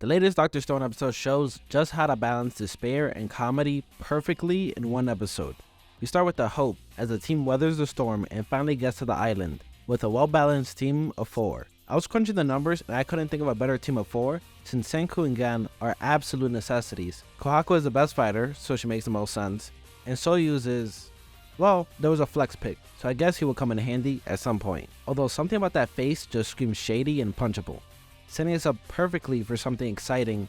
The latest Dr. Stone episode shows just how to balance despair and comedy perfectly in one episode. We start with the hope as the team weathers the storm and finally gets to the island with a well-balanced team of 4. I was crunching the numbers and I couldn't think of a better team of 4 since Senku and Gen are absolute necessities. Kohaku is the best fighter, so she makes the most sense, and Soyuz is, well, there was a flex pick, so I guess he will come in handy at some point. Although something about that face just screams shady and punchable, setting us up perfectly for something exciting,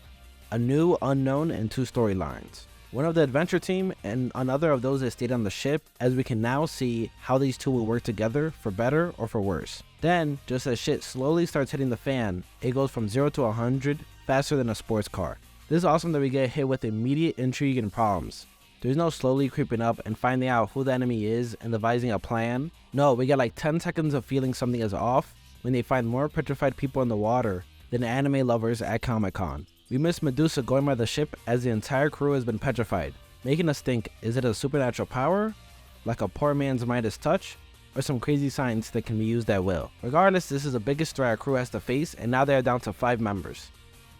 a new unknown and 2 storylines. One of the adventure team and another of those that stayed on the ship, as we can now see how these two will work together for better or for worse. Then, just as shit slowly starts hitting the fan, it goes from 0 to 100 faster than a sports car. This is awesome that we get hit with immediate intrigue and problems. There's no slowly creeping up and finding out who the enemy is and devising a plan. No, we get like 10 seconds of feeling something is off when they find more petrified people in the water than anime lovers at Comic-Con. We miss Medusa going by the ship as the entire crew has been petrified, making us think, is it a supernatural power, like a poor man's Midas touch, or some crazy science that can be used at will? Regardless, this is the biggest threat our crew has to face, and now they are down to 5 members.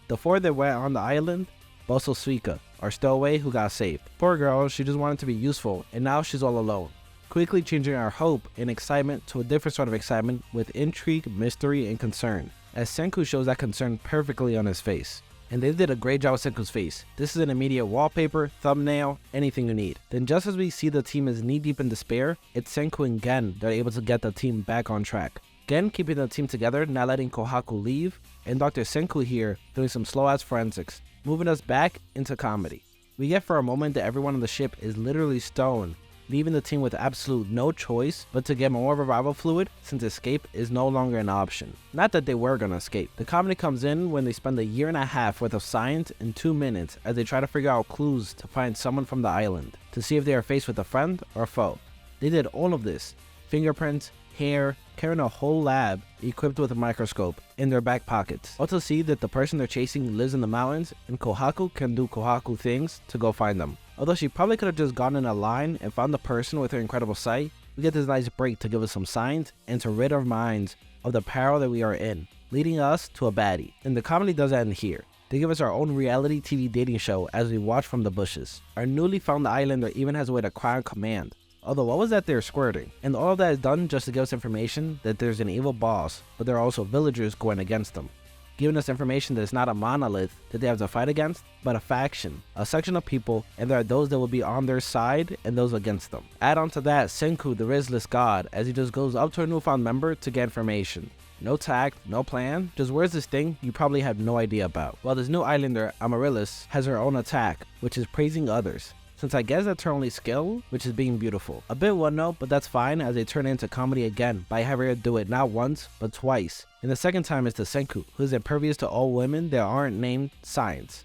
The 4 that went on the island, Boso Suika, our stowaway who got saved. Poor girl, she just wanted to be useful, and now she's all alone, quickly changing our hope and excitement to a different sort of excitement with intrigue, mystery, and concern, as Senku shows that concern perfectly on his face. And they did a great job with Senku's face. This is an immediate wallpaper, thumbnail, anything you need. Then just as we see the team is knee deep in despair, it's Senku and Gen that are able to get the team back on track. Gen keeping the team together, not letting Kohaku leave, and Dr. Senku here doing some slow ass forensics, moving us back into comedy. We get for a moment that everyone on the ship is literally stoned, leaving the team with absolute no choice but to get more revival fluid since escape is no longer an option. Not that they were gonna escape. The comedy comes in when they spend a year and a half worth of science in 2 minutes as they try to figure out clues to find someone from the island, to see if they are faced with a friend or a foe. They did all of this, fingerprints, hair, carrying a whole lab equipped with a microscope in their back pockets, all to see that the person they're chasing lives in the mountains and Kohaku can do Kohaku things to go find them. Although she probably could have just gone in a line and found the person with her incredible sight, we get this nice break to give us some signs and to rid our minds of the peril that we are in, leading us to a baddie. And the comedy doesn't end here. They give us our own reality TV dating show as we watch from the bushes. Our newly found islander even has a way to cry on command. Although what was that they're squirting? And all of that is done just to give us information that there's an evil boss, but there are also villagers going against them, giving us information that it's not a monolith that they have to fight against, but a faction, a section of people, and there are those that will be on their side and those against them. Add on to that Senku, the Rizless god, as he just goes up to a newfound member to get information. No tact, no plan, just where's this thing you probably have no idea about. While this new islander, Amaryllis, has her own attack, which is praising others, since I guess that's her only skill, which is being beautiful. A bit one note, but that's fine as they turn into comedy again by having her do it not once, but twice. And the second time is to Senku, who is impervious to all women that aren't named Science.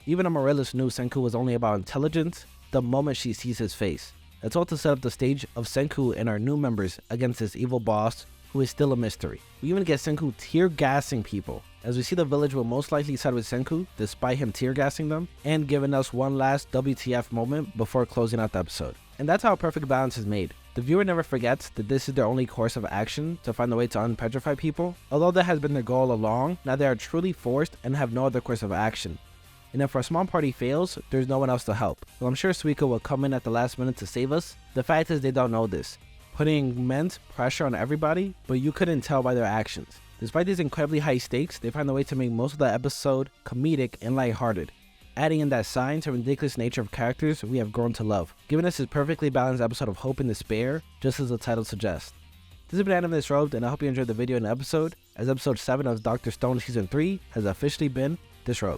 Even Amaryllis knew Senku was only about intelligence the moment she sees his face. That's all to set up the stage of Senku and our new members against this evil boss who is still a mystery. We even get Senku tear-gassing people, as we see the village will most likely side with Senku despite him tear-gassing them, and giving us one last WTF moment before closing out the episode. And that's how a perfect balance is made. The viewer never forgets that this is their only course of action to find a way to unpetrify people. Although that has been their goal all along, now they are truly forced and have no other course of action. And if our small party fails, there's no one else to help. Well, I'm sure Suika will come in at the last minute to save us. The fact is they don't know this, putting immense pressure on everybody, but you couldn't tell by their actions. Despite these incredibly high stakes, they find a way to make most of the episode comedic and lighthearted, adding in that science and ridiculous nature of characters we have grown to love, giving us this perfectly balanced episode of hope and despair, just as the title suggests. This has been Anime Disrobed, and I hope you enjoyed the video and episode, as episode 7 of Dr. Stone Season 3 has officially been disrobed.